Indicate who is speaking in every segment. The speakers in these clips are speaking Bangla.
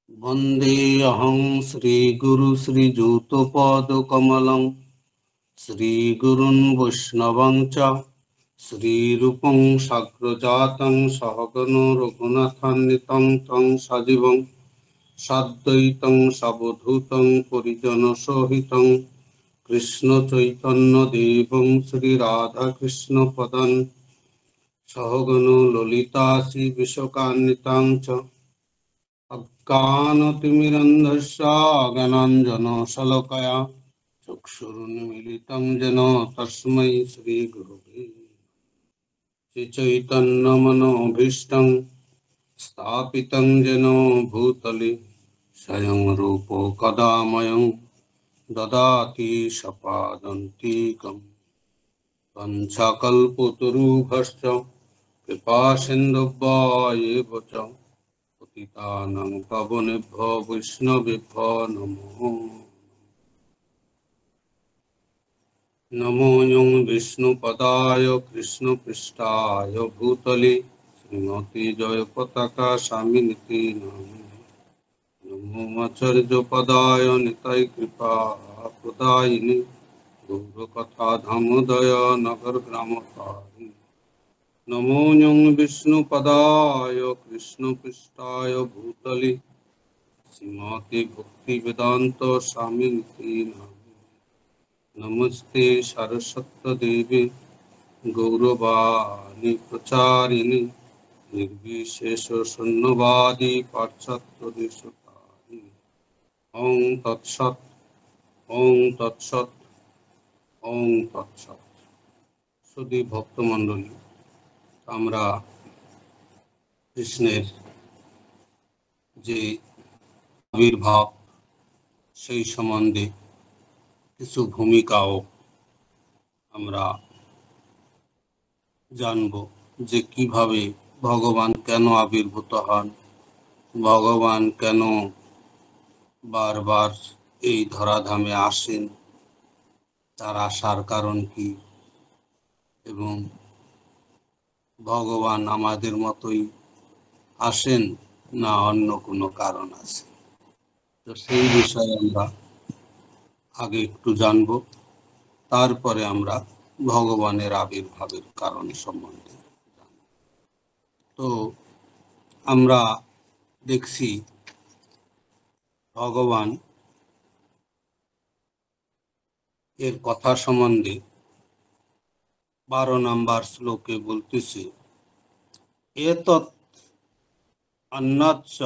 Speaker 1: वन्देऽहं श्रीगुरु श्रीयुतपदकमलं श्रीगुरुन् वैष्णवं च श्रीरूपं साग्रजातं सहगनो रघुनाथान्वितं तं सजीवं साद्वैतं सावधूतं परिजनसहितं कृष्णचैतन्यदेवं श्रीराधाकृष्णपदान् सहगनो ललिता श्रीविशाखान्वितां च अज्ञानतिमिरन्धस्य ज्ञानाञ्जनशलाकया चक्षुरुन्मीलितं येन तस्मै श्रीगुरवे श्रीचैतन्यमनोभीष्टं स्थापितं येन भूतले स्वयं रूपो कदा मह्यं ददाति स्वपदान्तिकं वञ्चाकल्पतरुभ्यश्च कृपासिन्धुभ्यः एव च पतितानां पावनेभ्यो वैष्णवेभ्यो नमो नमो यं विष्णुपदाय कृष्णपृष्ठाय भूतले श्रीमती जयपताका स्वामिनिति नामिने नमो आचार्यपदाय निताय कृपा प्रदायिने गौरकथा धामोदय नगर ग्राम तारिणे नमो यं विष्णुपदाय कृष्णपृष्ठाय भूतले श्रीमती भक्तिवेदांत स्वामिनिति नामिने नमस्ते सरस्वती देवी गौरवाणी प्रचारिणे निर्विशेष शून्यवादी पाश्चात्य देशतारिणे ओं तत्सत् ओं तत्सत् ओं तत्सत्। सुधी भक्तमंडলী, আমরা কৃষ্ণের যে আবির্ভাব সেই সম্বন্ধে কিছু ভূমিকাও আমরা জানব, যে কিভাবে ভগবান কেন আবির্ভূত হন, ভগবান কেন বারবার এই ধরাধামে আসেন, তার আসার কারণ কি, এবং ভগবান আমাদের মতোই আসেন না অন্য কোনো কারণ আছে। তো সেই বিষয়ে আমরা আগে একটু জানব, তারপরে আমরা ভগবানের আবির্ভাবের কারণ সম্বন্ধে জানব। তো আমরা দেখছি ভগবান এর কথা সম্বন্ধে 12 নম্বর শ্লোকে বলতেছে, এতৎ অন্যচ্চ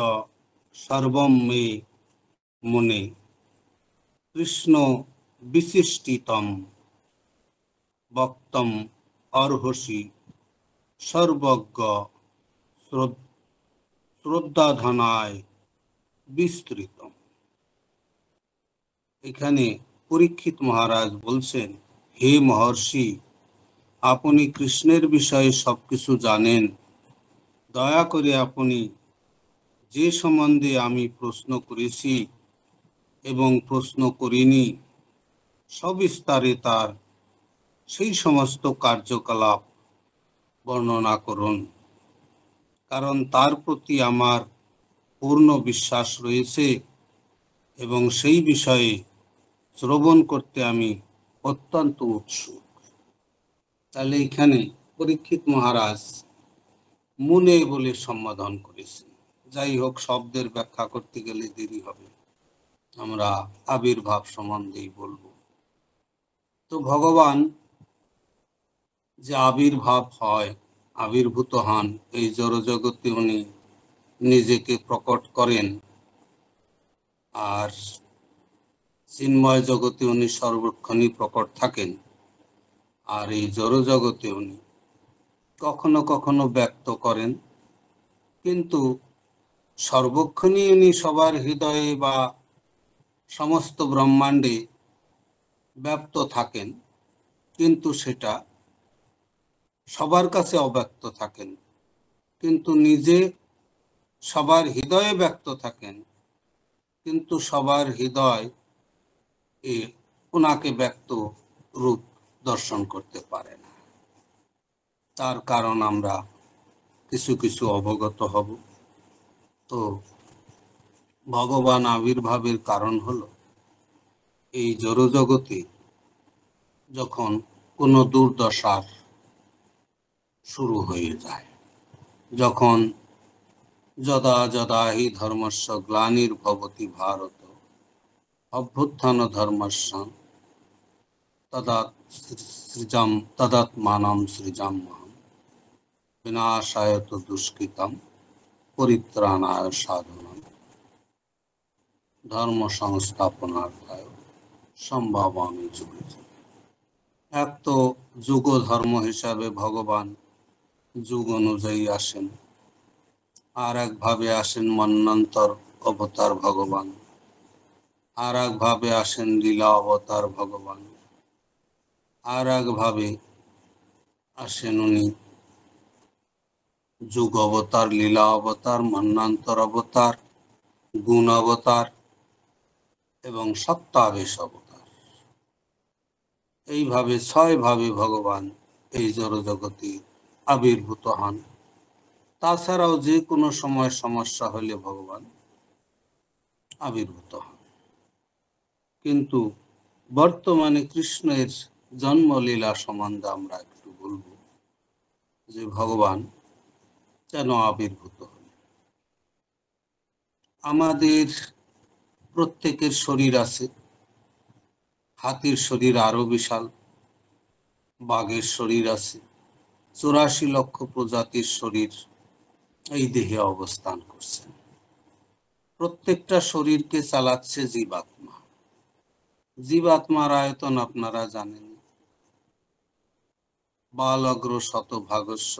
Speaker 1: সর্বম মে মুনে কৃষ্ণ বিশিষ্টিতম বক্তম অর্হসি সর্বজ্ঞ শ্রদ্ধাধনায় বিস্তৃতম। এখানে পরীক্ষিত মহারাজ বলছেন, হে মহর্ষি, আপনি কৃষ্ণের বিষয়ে সবকিছু জানেন, দয়া করে আপনি যে সম্বন্ধে আমি প্রশ্ন করেছি এবং প্রশ্ন করিনি সবিস্তারে তার সেই সমস্ত কার্যকলাপ বর্ণনা করুন, কারণ তার প্রতি আমার পূর্ণ বিশ্বাস রয়েছে এবং সেই বিষয়ে শ্রবণ করতে আমি অত্যন্ত উৎসুক। তাহলে এখানে পরীক্ষিত মহারাজ মুনে বলে সম্বোধন করেছেন। যাই হোক, শব্দের ব্যাখ্যা করতে গেলে দেরি হবে, আমরা আবির্ভাব সম্বন্ধেই বলবো। তো ভগবান যে আবির্ভাব হয়, আবির্ভূত হন, এই জড়জগতে উনি নিজেকে প্রকট করেন, আর চিন্ময় জগতে উনি সর্বক্ষণই প্রকট থাকেন, আর এই জড়জগতে উনি কখনো কখনো ব্যক্ত করেন, কিন্তু সর্বক্ষণই উনি সবার হৃদয়ে বা সমস্ত ব্রহ্মাণ্ডে ব্যক্ত থাকেন, কিন্তু সেটা সবার কাছে অব্যক্ত থাকেন, কিন্তু নিজে সবার হৃদয়ে ব্যক্ত থাকেন, কিন্তু সবার হৃদয় ওনাকে ব্যক্ত রূপ দর্শন করতে পারে না। তার কারণ আমরা কিছু কিছু অবগত হব। তো ভগবান আবির্ভাবের কারণ হলো এই জড়জগতে যখন কোনো দুর্দশার শুরু হয়ে যায়, যখন যদা যদা হি ধর্মস্য গ্লানির্ভবতি ভারত অভ্যুত্থান ধর্মস্য তদাত্মানম সৃজাম্যহম বিনাশায় তু দুষ্কৃতম পরিত্রাণায় সাধনম ধর্ম সংস্থাপনার্থায় সম্ভাবামি যুগে যুগে। এক তো যুগ ধর্ম হিসাবে ভগবান যুগ অনুযায়ী আসেন, আর একভাবে আসেন মন্বন্তর অবতার ভগবান, আর একভাবে আসেন লীলা অবতার ভগবান, আর একভাবে আসেন উনি যুগ অবতার, লীলা অবতার, মন্বন্তর অবতার, গুণ অবতার এবং সত্যাবেশ অবতার। এইভাবে ৬ ভাবে ভগবান এই জড়জগতে আবির্ভূত হন। তাছাড়াও যে কোনো সময় সমস্যা হলে ভগবান আবির্ভূত হন। কিন্তু বর্তমানে কৃষ্ণের জন্মলীলা সম্বন্ধে আমরা একটু বলব যে ভগবান কেন আবির্ভূত হন। আমাদের প্রত্যেকের শরীর আছে, হাতির শরীর আরো বিশাল, বাঘের শরীর আছে, ৮৪ লক্ষ প্রজাতির শরীর এই দেহে অবস্থান করছে। প্রত্যেকটা শরীরকে চালাচ্ছে জীবাত্মা। জীবাত্মার আয়তন আপনারা জানেন, বালগ্র শতভাগস্য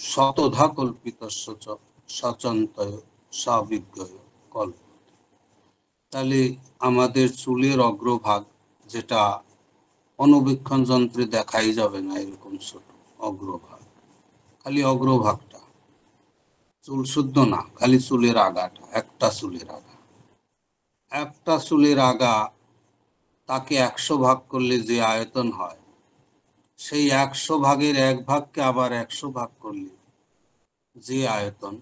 Speaker 1: শতধা কল্পিতস্য চ সচন্তয় সাবিজ্ঞয় কল্প। তাহলে আমাদের চুলের অগ্রভাগ, যেটা অনুবীক্ষণ যন্ত্রে দেখাই যাবে না, এরকম ছোট অগ্রভাগ, খালি অগ্রভাগটা, চুল শুদ্ধ না, খালি চুলের আগাটা, একটা চুলের আগা, একটা চুলের আগা, তাকে ১০০ ভাগ করলে যে আয়তন হয়, সেই ১০০ ভাগের ১ ভাগকে আবার ১০০ ভাগ করলে যে আয়তন,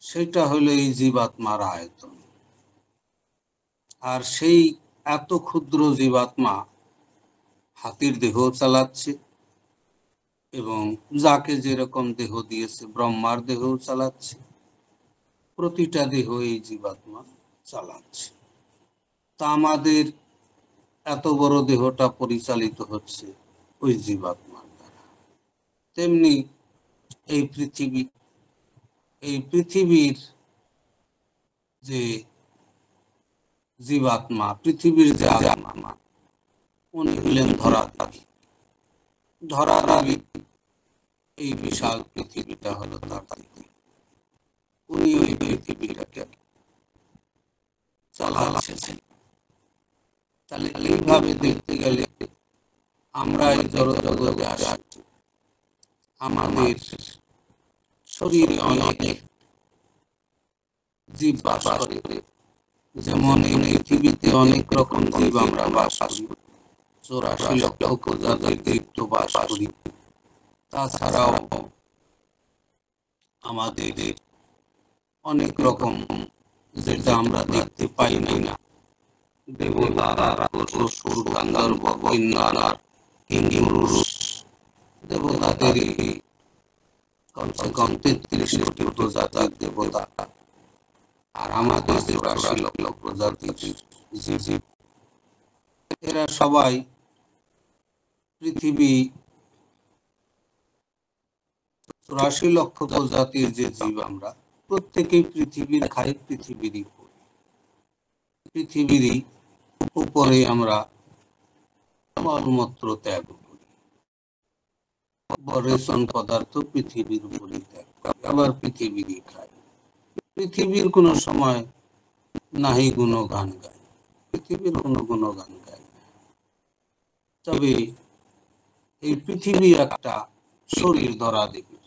Speaker 1: সেটা হলো এই জীবাত্মার আয়তন। আর সেই এত ক্ষুদ্র জীবাত্মা হাতির দেহ চালাচ্ছে, এবং যাকে যেরকম দেহ দিয়েছে ব্রহ্মার দেহ চালাচ্ছে, প্রতিটা দেহ এই জীবাত্মা চালাচ্ছে। তা আমাদের এত বড় দেহটা পরিচালিত হচ্ছে ওই জীবাত্মার দ্বারা। তেমনি এই পৃথিবীর যে জীবাত্মা, পৃথিবীর যে আত্মা, উনি হলেন ধরাধারী। এই বিশাল পৃথিবীটা হলো তার দিদি, উনি ওই পৃথিবীটাকে চালাচ্ছেন। তাহলে এইভাবে দেখতে গেলে আমরা এই জড়জগতে আসি, আমাদের শরীরে অনেক জীব বাস করে। যেমন এই পৃথিবীতে অনেক রকম জীব আমরা বাস করি, ৮৪ লক্ষ প্রজাতির জীব তো বাস করি। তাছাড়াও আমাদের অনেক রকম, যেটা আমরা দেখতে পাই না, দেবতা, অসুর, গন্ধর্ব, কিন্নর, কিঙ্কিপুরুষ, দেবতাদের কমসে কম ৩৩ কোটি প্রজাতির দেবতা, আর আমাদের ৮৪ লক্ষ প্রজাতির জীব, এরা সবাই পৃথিবী, ৮৪ লক্ষ প্রজাতির যে জীব আমরা প্রত্যেকেই পৃথিবীর খাই, পৃথিবীরই উপরে আমরা মলমূত্র ত্যাগ করি, রেশন পদার্থ পৃথিবীর উপরে ত্যাগ করি, আবার পৃথিবীরই খাই। পৃথিবীর কোনো সময় নাহি গুণগান গাই, পৃথিবীর কোনো গুণগান গাই না। তবে এই পৃথিবী একটা শরীর ধরা দেবে,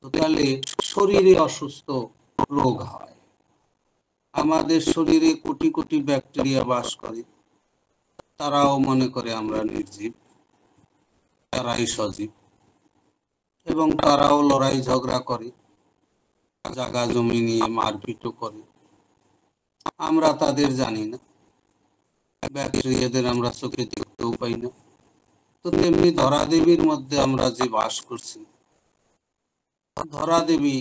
Speaker 1: তো তাহলে শরীরে অসুস্থ রোগ হয়। আমাদের শরীরে কোটি কোটি ব্যাকটেরিয়া বাস করে, তারাও মনে করে আমরা নির্জীব, তারাই সজীব। এবং তারাও লড়াই ঝগড়া করে, জায়গা জমি নিয়ে মারপিটও করে। আমরা তাদের জানি না, ব্যাকটেরিয়াদের আমরা চোখে দেখতেও পাই না। তো তেমনি ধরা দেবীর মধ্যে আমরা যে বাস করছি, ধরা দেবী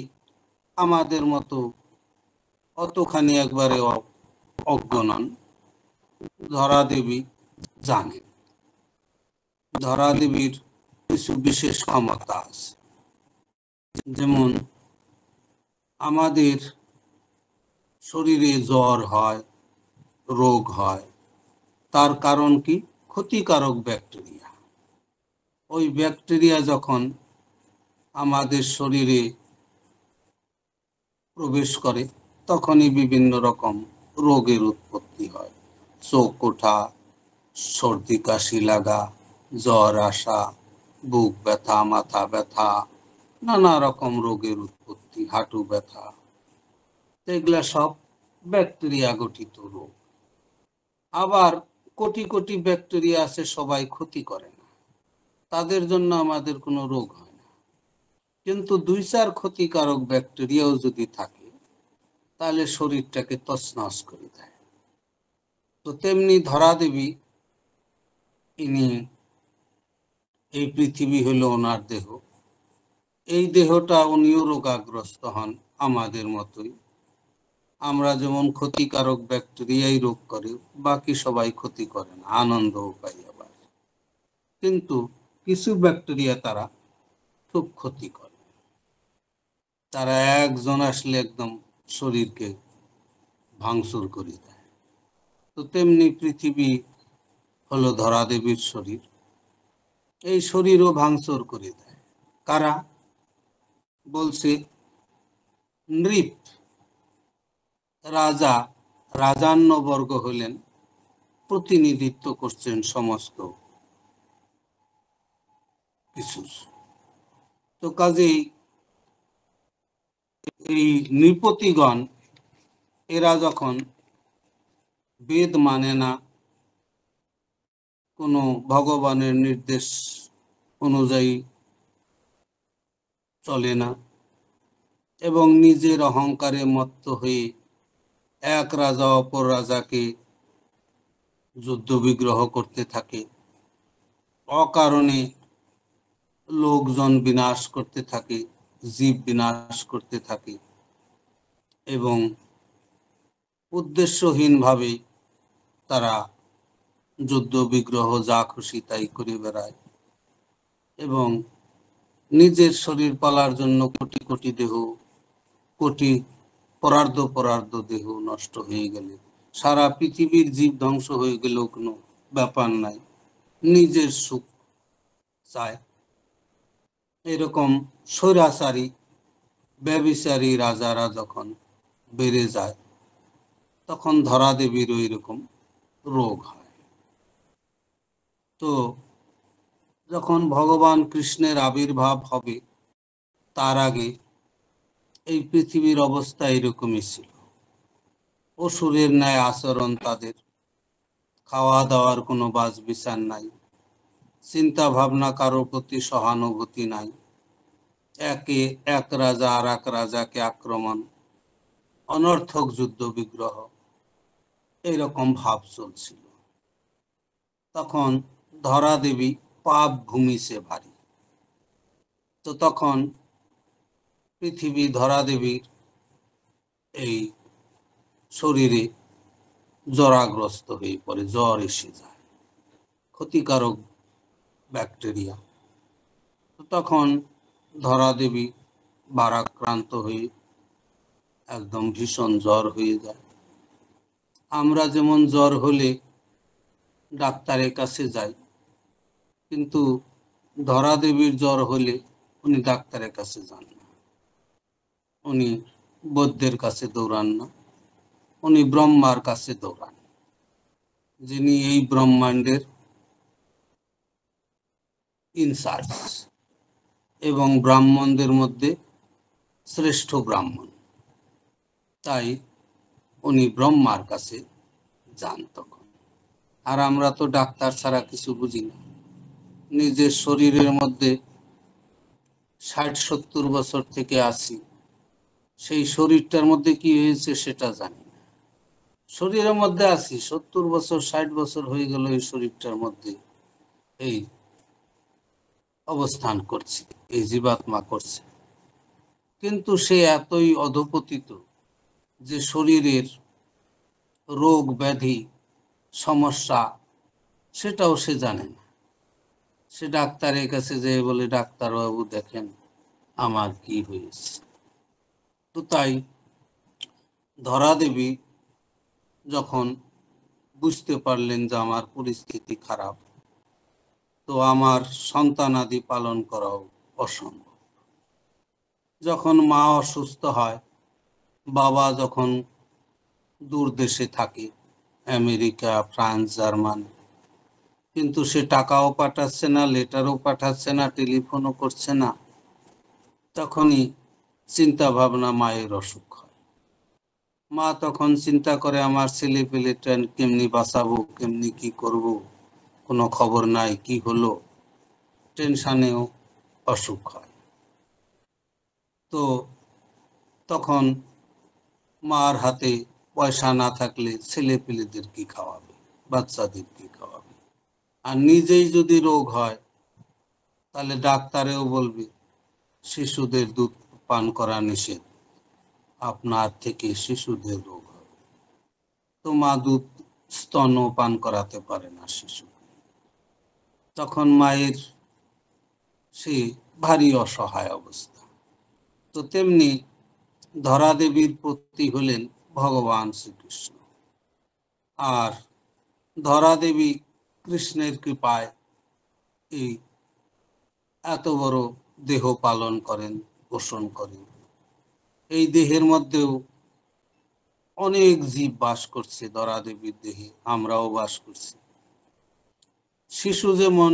Speaker 1: আমাদের মতো অতখানি একবারে অজ্ঞ নন। ধরা দেবী জানেন, ধরা দেবীর কিছু বিশেষ ক্ষমতা আছে। যেমন আমাদের শরীরে জ্বর হয়, রোগ হয়, তার কারণ কি? ক্ষতিকারক ব্যাকটেরিয়া। ওই ব্যাকটেরিয়া যখন আমাদের শরীরে প্রবেশ করে, তখনই বিভিন্ন রকম রোগের উৎপত্তি হয়। চোখ ওঠা, সর্দি কাশি লাগা, জ্বর আসা, বুক ব্যথা, মাথা ব্যথা, নানা রকম রোগের উৎপত্তি, হাঁটু ব্যথা, এগুলা সব ব্যাকটেরিয়া গঠিত রোগ। আবার কোটি কোটি ব্যাকটেরিয়া আছে, সবাই ক্ষতি করে না, তাদের জন্য আমাদের কোনো রোগ হয় না। কিন্তু 2-4 ক্ষতিকারক ব্যাকটেরিয়াও যদি থাকে, তাহলে শরীরটাকে তছনছ করে দেয়। তো তেমনি ধরা দেবী, ইনি, এই পৃথিবী হলো ওনার দেহ। এই দেহটা উনিও রোগাগ্রস্ত হন আমাদের মতোই। আমরা যেমন ক্ষতিকারক ব্যাকটেরিয়াই রোগ করে, বাকি সবাই ক্ষতি করে না, আনন্দও পাই আবার। কিন্তু কিছু ব্যাকটেরিয়া তারা খুব ক্ষতি করে, তারা একজন আসলে একদম শরীরকে ভাঙচুর করে দেয়। তো তেমনি পৃথিবী হলো ধরা দেবীর শরীর, এই শরীরও ভাঙচুর করে দেয়। কারা? বলছে নৃপ, রাজা, রাজান্নবর্গ হলেন, প্রতিনিধিত্ব করছেন সমস্ত কিছুর। তো কাজেই এই নৃপতিগণ, এরা যখন বেদ মানে না, কোনো ভগবানের নির্দেশ অনুযায়ী চলে না, এবং নিজের অহংকারে মত্ত হয়ে এক রাজা অপর রাজাকে যুদ্ধ বিগ্রহ করতে থাকে, অকারণে লোকজন বিনাশ করতে থাকে, জীব বিনাশ করতে থাকে, এবং উদ্দেশ্যহীনভাবে তারা যুদ্ধ বিগ্রহ যা খুশি তাই করে বেড়ায়, এবং নিজের শরীর পালার জন্য কোটি কোটি দেহ, কোটি পরার্ধ দেহ নষ্ট হয়ে গেলে, সারা পৃথিবীর জীব ধ্বংস হয়ে গেলেও কোনো ব্যাপার নাই, নিজের সুখ চায়। এরকম স্বৈরাচারী ব্যভিচারী রাজারা যখন বেড়ে যায়, তখন ধরা দেবীর ওই রকম রোগ হয়। তো যখন ভগবান কৃষ্ণের আবির্ভাব হবে, তার আগে এই পৃথিবীর অবস্থা এরকমই ছিল। অসুরের ন্যায় আচরণ তাদের, খাওয়া দাওয়ার কোনো বাছ বিচার নাই, চিন্তা ভাবনা কারো প্রতি সহানুভূতি নাই, এক রাজা আর এক রাজাকে আক্রমণ, অনর্থক যুদ্ধ বিগ্রহ, এরকম ভাব চলছিল। তখন ধরা দেবী পাপ ভূমিছে ভারী। তো তখন পৃথিবী ধরা দেবীর এই শরীরে জ্বরাগ্রস্ত হয়ে পড়ে, জ্বর এসে যায়, ক্ষতিকারক ব্যাকটেরিয়া। তখন ধরা দেবী ভারাক্রান্ত হয়ে একদম ভীষণ জ্বর হয়ে যায়। আমরা যেমন জ্বর হলে ডাক্তারের কাছে যাই, কিন্তু ধরা দেবীর জ্বর হলে উনি ডাক্তারের কাছে যান না, উনি বৈদ্যের কাছে দৌড়ান না, উনি ব্রহ্মার কাছে দৌড়ান, যিনি এই ব্রহ্মাণ্ডের ইনচার্জ এবং ব্রাহ্মণদের মধ্যে শ্রেষ্ঠ ব্রাহ্মণ। তাই উনি ব্রহ্মার কাছে যান তখন। আর আমরা তো ডাক্তার ছাড়া কিছু বুঝি না, নিজের শরীরের মধ্যে 60-70 বছর থেকে আছি, সেই শরীরটার মধ্যে কি হয়েছে সেটা জানি না। শরীরের মধ্যে আছি 70 বছর 60 বছর হয়ে গেল, এই শরীরটার মধ্যে এই অবস্থান করছে, এই জীবাত্মা করছে। কিন্তু সে এতই অধপতিত যে শরীরের রোগ ব্যাধি সমস্যা সেটাও সে জানে না। সে ডাক্তারের কাছে যেয়ে বলে, ডাক্তারবাবু দেখেন আমার কি হয়েছে। তো তাই ধরা দেবী যখন বুঝতে পারলেন যে আমার পরিস্থিতি খারাপ, তো আমার সন্তানাদি পালন করাও অসম্ভব। যখন মা অসুস্থ হয়, বাবা যখন দূর দেশে থাকে, আমেরিকা, ফ্রান্স, জার্মানি, কিন্তু সে টাকাও পাঠাচ্ছে না, লেটারও পাঠাচ্ছে না, টেলিফোনও করছে না, তখনই চিন্তা ভাবনা মায়ের অসুখ হয়। মা তখন চিন্তা করে আমার ছেলে পেলে কেমনি বাঁচাবো, কেমনি কি করব, কোনো খবর নাই, কি হলো, টেনশানেও অসুখ হয়। তো তখন মার হাতে পয়সা না থাকলে ছেলে পেলেদের কি খাওয়াবে, বাচ্চাদের কি খাওয়াবে। আর নিজেই যদি রোগ হয় তাহলে ডাক্তারেও বলবে শিশুদের দুধ পান করা নিষেধ, আপনার থেকে শিশুদের রোগ হবে। তো মা দুধ স্তন পান করাতে পারে না শিশু। তখন মায়ের সে ভারী অসহায় অবস্থা। তো তেমনি ধরা দেবীর প্রতি হলেন ভগবান শ্রীকৃষ্ণ। আর ধরা দেবী কৃষ্ণের কৃপায় এই এত বড় দেহ পালন করেন, পোষণ করেন। এই দেহের মধ্যেও অনেক জীব বাস করছে, ধরা দেবীর দেহে আমরাও বাস করছি। শিশু যেমন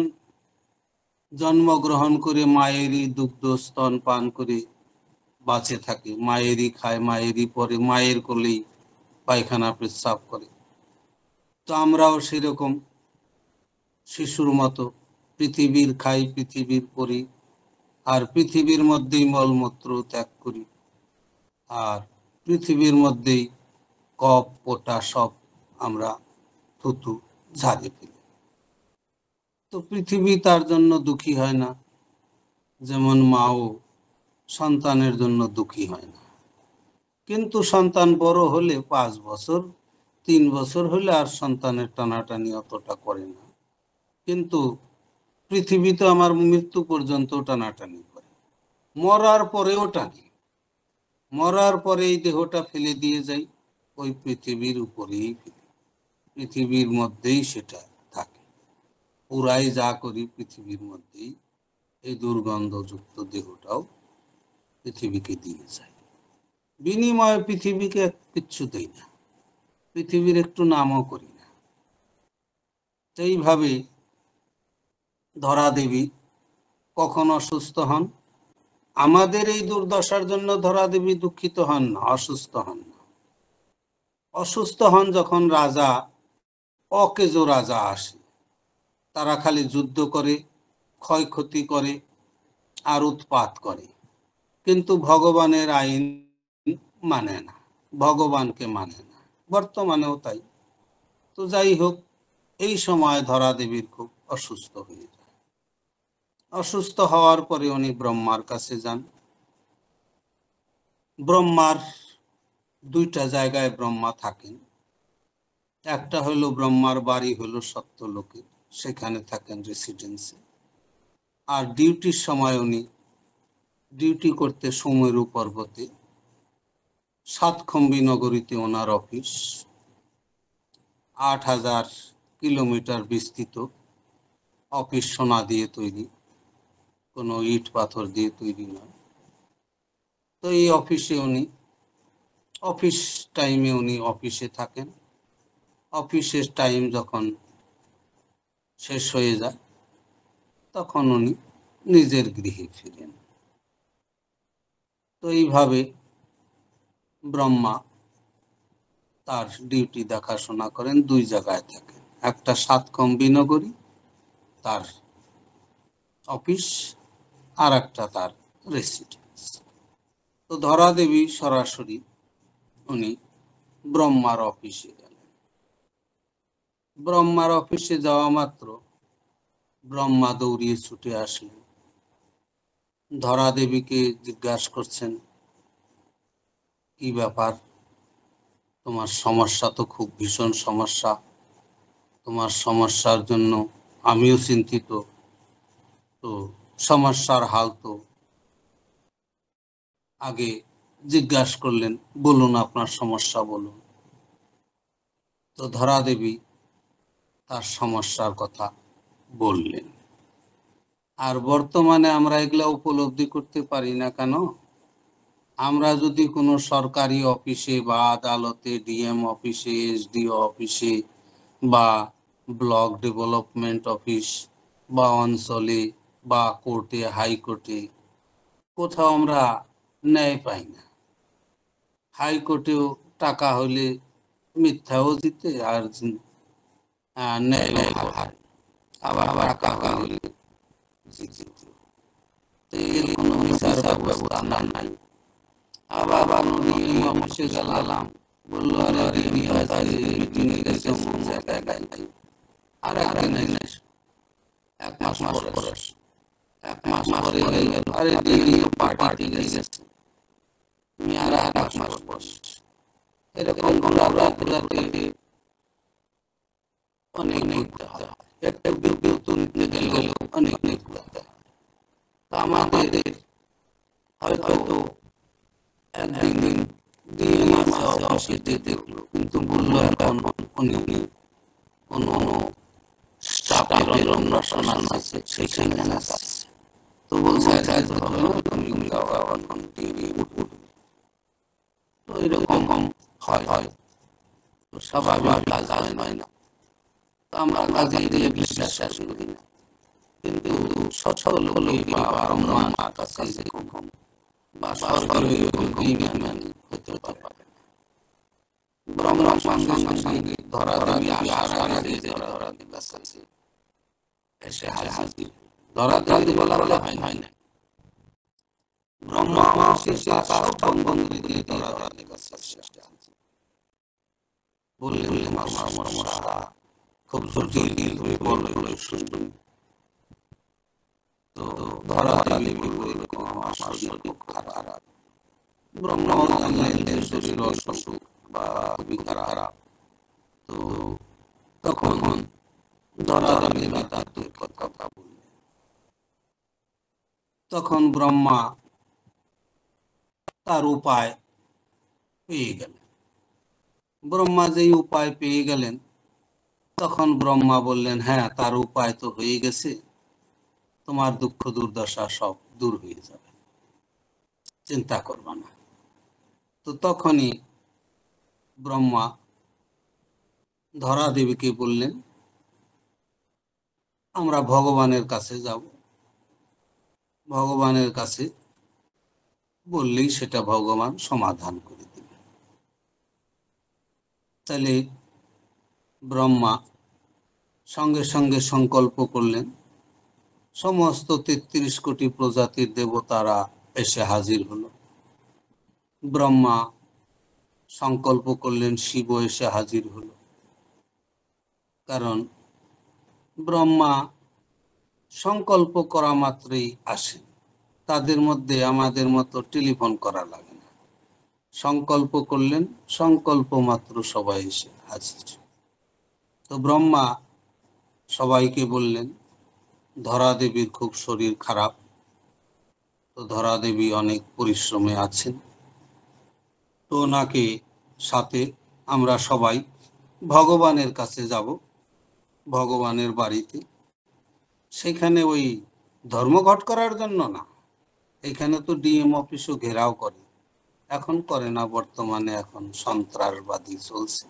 Speaker 1: জন্মগ্রহণ করে মায়েরই দুগ্ধ স্তন পান করে বাঁচে থাকে, মায়েরই খায়, মায়েরই পরে, মায়ের কোলেই পায়খানা পেচ্ছাপ করে, তো আমরাও সেরকম শিশুর মতো পৃথিবীর খাই, পৃথিবীর পরি, আর পৃথিবীর মধ্যেই মলমূত্র ত্যাগ করি, আর পৃথিবীর মধ্যেই কপ পোটা সব আমরা থুতু ঝাড়ে ফেলি। তো পৃথিবী তার জন্য দুঃখী হয় না, যেমন মাও সন্তানের জন্য দুঃখী হয় না। কিন্তু সন্তান বড় হলে 5 বছর 3 বছর হলে আর সন্তানের টানাটানি অতটা করে না। কিন্তু পৃথিবী তো আমার মৃত্যু পর্যন্ত টানাটানি করে, মরার পরেও টানি। মরার পরে এই দেহটা ফেলে দিয়ে যাই, ওই পৃথিবীর উপরেই ফেলি, পৃথিবীর মধ্যেই সেটা থাকে। পুরাই যা করি পৃথিবীর মধ্যেই, এই দুর্গন্ধযুক্ত দেহটাও পৃথিবীকে দিয়ে যায়। বিনিময়ে পৃথিবীকে কিচ্ছু দেই না, পৃথিবীর একটু নামও করি না। এইভাবে ধরা দেবী কখন অসুস্থ হন, আমাদের এই দুর্দশার জন্য ধরা দেবী দুঃখিত হন না, অসুস্থ হন না। অসুস্থ হন যখন রাজা, অকেজো রাজা আসে, তারা খালি যুদ্ধ করে, ক্ষয়ক্ষতি করে আর উৎপাত করে, কিন্তু ভগবানের আইন মানে না, ভগবানকে মানে না। বর্তমানেও তাই। তো যাই হোক, এই সময় ধরা দেবীর খুব অসুস্থ হয়ে যায়। অসুস্থ হওয়ার পরে উনি ব্রহ্মার কাছে যান। ব্রহ্মার 2টা জায়গায় ব্রহ্মা থাকেন। একটা হলো ব্রহ্মার বাড়ি হলো সত্যলোকে, সেখানে থাকেন রেসিডেন্সে। আর ডিউটির সময় উনি ডিউটি করতে সুমেরু পর্বতে, সাতখম্বী নগরীতে ওনার অফিস। 8000 কিলোমিটার বিস্তৃত অফিস, সোনা দিয়ে তৈরি, কোনো ইট পাথর দিয়ে তৈরি নয়। তো এই অফিসে উনি অফিস টাইমে উনি অফিসে থাকেন। অফিসের টাইম যখন শেষ হয়ে যায় তখন উনি নিজের গৃহে ফিরেন। তো এইভাবে ব্রহ্মা তার ডিউটি দেখাশোনা করেন, 2 জায়গায় থাকেন, একটা সাতখম্বী নগরী তার অফিস, আর একটা তার রেসিডেন্স। তো ধরা দেবী সরাসরি উনি ব্রহ্মার অফিসে গেলেন। ব্রহ্মার অফিসে যাওয়া মাত্র ব্রহ্মা দৌড়িয়ে ছুটে আসলেন, ধরা দেবীকে জিজ্ঞাসা করছেন, কি ব্যাপার, তোমার সমস্যা তো খুব ভীষণ সমস্যা, তোমার সমস্যার জন্য আমিও চিন্তিত, তো সমস্যার হাল তো আগে জিজ্ঞাসা করলেন, বলুন আপনার সমস্যা বলুন। তো ধরা দেবী তার সমস্যার কথা বললেন। আর বর্তমানে আমরা এগুলা উপলব্ধি করতে পারি না কেন? আমরা যদি কোনো সরকারি অফিসে বা আদালতে, ডিএম অফিসে, এসডিও অফিসে বা ব্লক ডেভেলপমেন্ট অফিস বা অঞ্চলে বা কোর্টে, হাইকোর্টে কোথাও আমরা ন্যায় পাই না। হাইকোর্টেও টাকা হলে মিথ্যাও জিতে আর ন্যায় হারে, আবার টাকা হলে জিতে। এর কোনো বিচার ব্যবস্থা নাই। আবার অফিসে গেলাম, বললো আরে মিটিং এ গেছে জায়গায়, আর একদিন এক মাস পরে, এক মাস পরে গেল, আরে পার্টি গেছে, তুমি আর এক মাস পরে, এরকম ঘোরাতে অনেক ঘুরতে হয়। একটা বেতন নিতে গেলেও অনেক ঘুরতে হয়। আমাদের হয়তো একদিন ডিএম অফিসে দেখলো, কিন্তু বললো এখন উনি কোনো স্টাফের অন্বেষণ আছে, সেখানে আছে। তো বলছে তুমি এখন টিভি উঠবে। তো এরকম হয়, তো স্বাভাবিক কাজ হয় না। তো আমরা কাজে দিয়ে বিশ্বাস করি না, কিন্তু সচল হলে বা ব্রহ্মার কাছে বা সরকারি বেইমানি হতে পারে। ব্রহ্মার সঙ্গে ধরা দেবী আসার আগে যে ধরা দেবী আছে এসে হাজির। ধরা দেবী বলা হয় না, ব্রহ্মা শেষে সব বন্ধু দিয়ে ধরা দেবী আছে। বললেন তোমার সমস্যা খুব জটিল, তুমি বলো শুনবি। তো ধরা দেবী বলল, আমার শরীর খুব খারাপ। ব্রহ্মা জানলেন শরীর অসুখ বা খুবই খারাপ। তো তখন ধরা দেবী তার কথা বললেন। তখন ব্রহ্মা তার উপায় পেয়ে গেলেন। ব্রহ্মা যেই উপায় পেয়ে গেলেন, তখন ব্রহ্মা বললেন, হ্যাঁ, তার উপায় তো হয়ে গেছে, তোমার দুঃখ দুর্দশা সব দূর হয়ে যাবে, চিন্তা করবা না। তো তখনই ব্রহ্মা ধরা দেবীকে বললেন, আমরা ভগবানের কাছে যাব, ভগবানের কাছে বললেই সেটা ভগবান সমাধান করে দেবে। তাহলে ব্রহ্মা সঙ্গে সঙ্গে সংকল্প করলেন, সমস্ত ৩৩ কোটি প্রজাতির দেবতারা এসে হাজির হলো। ব্রহ্মা সংকল্প করলেন, শিব এসে হাজির হলো। কারণ ব্রহ্মা সংকল্প করা মাত্রই আসেন, তাদের মধ্যে আমাদের মতো টেলিফোন করা লাগে না। সংকল্প করলেন, সংকল্প মাত্র সবাই এসে হাজির। তো ব্রহ্মা সবাইকে বললেন, ধরা দেবীর খুব শরীর খারাপ, তো ধরা দেবী অনেক পরিশ্রমে আছেন, তো ওনাকে সাথে আমরা সবাই ভগবানের কাছে যাব, ভগবানের বাড়িতে। সেখানে ওই ধর্মঘট করার জন্য না, এখানে তো ডিএম অফিসও ঘেরাও করে, এখন করে না, বর্তমানে এখন সন্ত্রাসবাদী চলছে,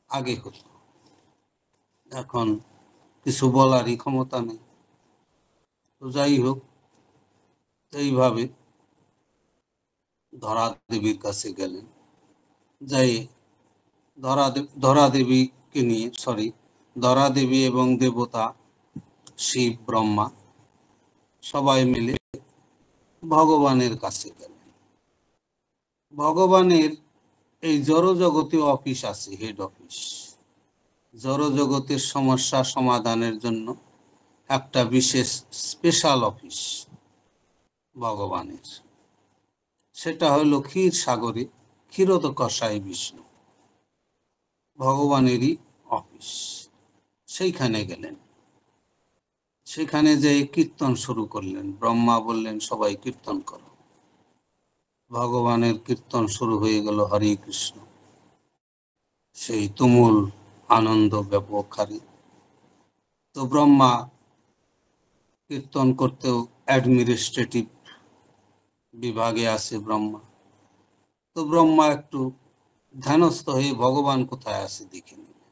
Speaker 1: আগে হতো, এখন কিছু বলারই ক্ষমতা নেই। তো যাই হোক, এইভাবে ধরা দেবীর কাছে গেলেন, যাই ধরা দেবীকে নিয়ে ধরা দেবী এবং দেবতা শিব ব্রহ্মা সবাই মিলে ভগবানের কাছে গেলেন। ভগবানের এই জড়জগতে অফিস আছে, হেড অফিস। জড়জগতের সমস্যা সমাধানের জন্য একটা বিশেষ স্পেশাল অফিস ভগবানের, সেটা হলো ক্ষীর সাগরে ক্ষীরোদকসাই বিষ্ণু, ভগবানেরই অফিস। সেইখানে গেলেন। সেখানে যে কীর্তন শুরু করলেন, ব্রহ্মা বললেন সবাই কীর্তন করো। ভগবানের কীর্তন শুরু হয়ে গেল, হরে কৃষ্ণ। সেই তুমুল আনন্দ ব্যাপকহারী। তো ব্রহ্মা কীর্তন করতেও অ্যাডমিনিস্ট্রেটিভ বিভাগে আছে ব্রহ্মা। তো ব্রহ্মা একটু ধ্যানস্থ হয়ে ভগবান কোথায় আছে দেখে নিলেন।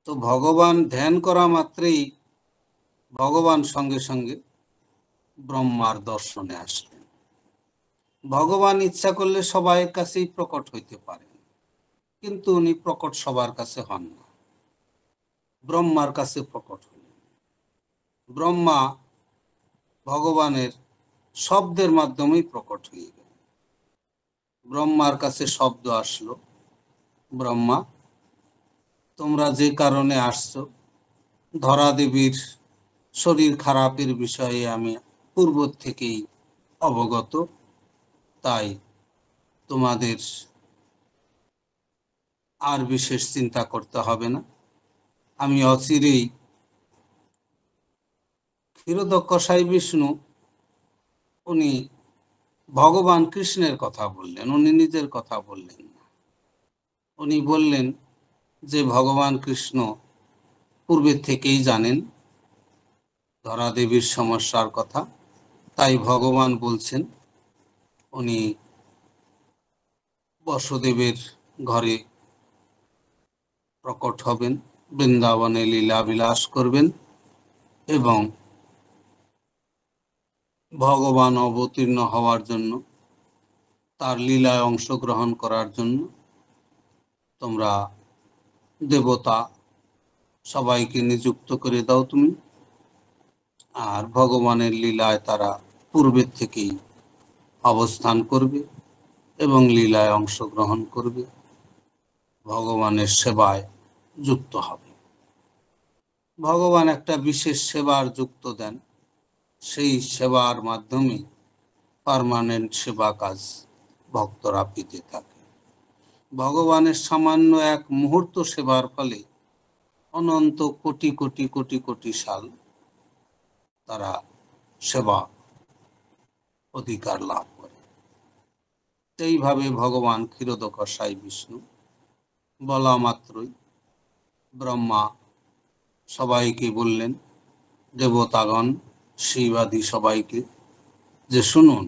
Speaker 1: তো ভগবান ধ্যান করা মাত্রেই ভগবান সঙ্গে সঙ্গে ব্রহ্মার দর্শনে আসলেন। ভগবান ইচ্ছা করলে সবাই কাছেই প্রকট হইতে পারেন, কিন্তু উনি প্রকট সবার কাছে হন না, ব্রহ্মার কাছে প্রকট হলেন। ব্রহ্মা ভগবানের শব্দের মাধ্যমেই প্রকট হয়ে গেল। ব্রহ্মার কাছে শব্দ আসলো, ব্রহ্মা তোমরা যে কারণে আসছো, ধরা দেবীর শরীর খারাপের বিষয়ে আমি পূর্ব থেকেই অবগত, তাই তোমাদের আর বিশেষ চিন্তা করতে হবে না। আমি অচিরেই, ক্ষীরোদকসাই বিষ্ণু উনি ভগবান কৃষ্ণের কথা বললেন, উনি নিজের কথা বললেন না। উনি বললেন যে ভগবান কৃষ্ণ পূর্বে থেকেই জানেন ধরা দেবীর সমস্যার কথা, তাই ভগবান বলছেন উনি বসুদেবের ঘরে প্রকট হবেন, বৃন্দাবনে লীলা বিলাস করবেন এবং ভগবান অবতীর্ণ হওয়ার জন্য, তার লীলায় অংশগ্রহণ করার জন্য তোমরা দেবতা সবাইকে নিযুক্ত করে দাও তুমি। আর ভগবানের লীলায় তারা পূর্বের থেকেই অবস্থান করবে এবং লীলায় অংশগ্রহণ করবে, ভগবানের সেবায় যুক্ত হবে। ভগবান একটা বিশেষ সেবার যুক্ত দেন, সেই সেবার মাধ্যমে পার্মানেন্ট সেবা কাজ ভক্তরা পেতে থাকে। ভগবানের সামান্য এক মুহূর্ত সেবার ফলে অনন্ত কোটি কোটি কোটি কোটি সাল তারা সেবা অধিকার লাভ করে। এইভাবে ভগবান ক্ষীরোদকসাই বিষ্ণু বলা মাত্রই ব্রহ্মা সবাইকে বললেন, দেবতাগণ শিবাদি সবাইকে, যে শুনুন,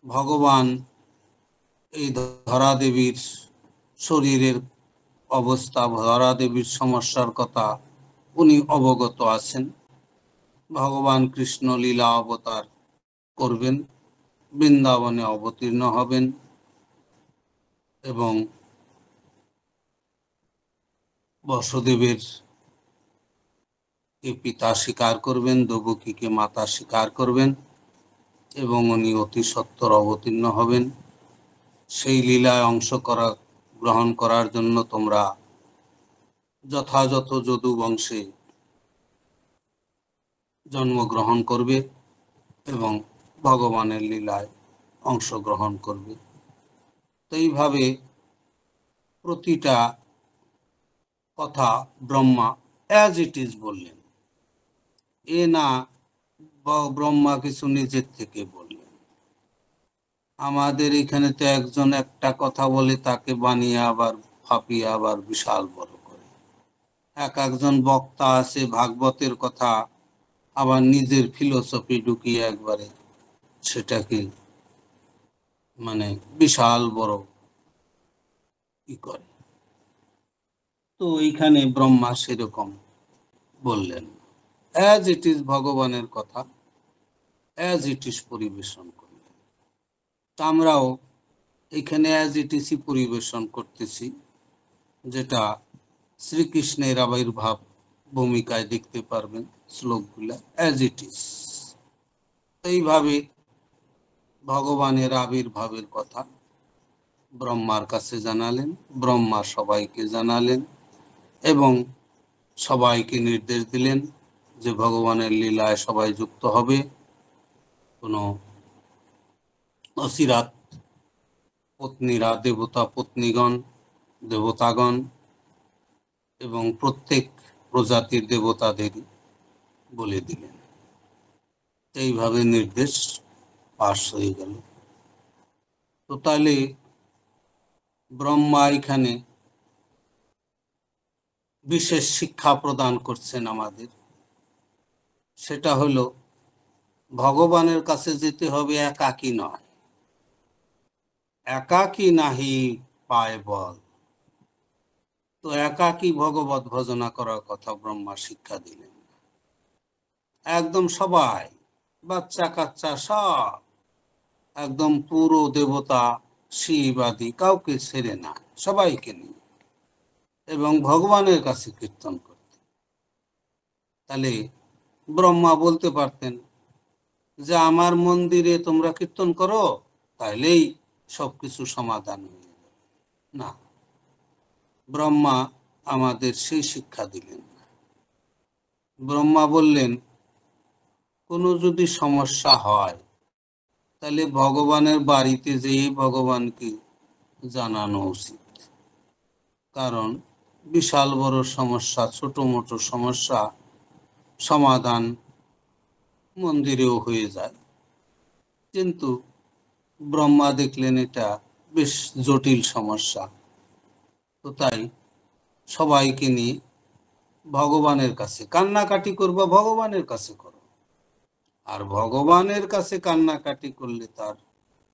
Speaker 1: ভগবান এই ধরা দেবীর শরীরের অবস্থা, ধরা দেবীর সমস্যার কথা উনি অবগত আছেন। ভগবান কৃষ্ণ লীলা অবতার করবেন, বৃন্দাবনে অবতীর্ণ হবেন এবং বসুদেবের কে পিতা স্বীকার করবেন, দেবকীকে মাতা স্বীকার করবেন এবং উনি অতি সত্বর অবতীর্ণ হবেন। সেই লীলায় গ্রহণ করার জন্য তোমরা যথাযথ যদু বংশে জন্মগ্রহণ করবে এবং ভগবানের লীলায় অংশগ্রহণ করবে। তো এইভাবে প্রতিটা কথা ব্রহ্মা অ্যাজ ইট ইজ বললেন, এ না ব্রহ্মা কিছু নিজের থেকে বললেন। আমাদের এখানে তো একজন একটা কথা বলে তাকে বানিয়ে আবার ফাঁপিয়ে আবার বিশাল বড় করে। একজন বক্তা আছে ভাগবতের কথা আবার নিজের ফিলোসফি ঢুকিয়ে একবারে সেটাকে মানে বিশাল বড় ই করে। তো এইখানে ব্রহ্মা সেরকম বললেন, অ্যাজ ইট ইজ ভগবানের কথা অ্যাজ ইট ইজ পরিবেশন করলেন। আমরাও এখানে অ্যাজ ইট ইজই পরিবেশন করতেছি, যেটা শ্রীকৃষ্ণের আবির্ভাব ভূমিকায় দেখতে পারবেন শ্লোকগুলা, অ্যাজ ইট ইজ। এইভাবে ভগবানের আবির্ভাবের কথা ব্রহ্মার কাছে জানালেন, ব্রহ্মা সবাইকে জানালেন এবং সবাইকে নির্দেশ দিলেন যে ভগবানের লীলায় সবাই যুক্ত হবে। কোনো অচিরাত পত্নীরা, দেবতাগণ এবং প্রত্যেক প্রজাতির দেবতাদেরই বলে দিলেন। এইভাবে নির্দেশ পাশ হয়ে গেল। তো তাহলে ব্রহ্মা এখানে বিশেষ শিক্ষা প্রদান করছেন আমাদের। সেটা হলো ভগবানের কাছে যেতে হবে একাকী নয়। একাকী নাহি পায় বল। তো একাকী ভগবত ভজনা করার কথা ব্রহ্মা শিক্ষা দিলেন। একদম সবাই, বাচ্চা কাচ্চা সব, একদম পুরো দেবতা শিব আদি কাউকে ছেড়ে না, সবাইকে নিয়ে এবং ভগবানের কাছে কীর্তন করতে। তাহলে ব্রহ্মা বলতে পারতেন যে আমার মন্দিরে তোমরা কীর্তন করো, তাইলেই সবকিছু সমাধান হয়ে যাবে। না, ব্রহ্মা আমাদের সেই শিক্ষা দিলেন না। ব্রহ্মা বললেন কোনো যদি সমস্যা হয় তাহলে ভগবানের বাড়িতে যেয়ে ভগবানকে জানানো উচিত। কারণ বিশাল বড় সমস্যা, ছোট মোটো সমস্যা সমাধান মন্দিরেও হয়ে যায়। কিন্তু ব্রহ্মা দেখলেন এটা বেশ জটিল সমস্যা। তো তাই সবাইকে নিয়ে ভগবানের কাছে কান্নাকাটি করবা, ভগবানের কাছে করো। আর ভগবানের কাছে কান্নাকাটি করলে তার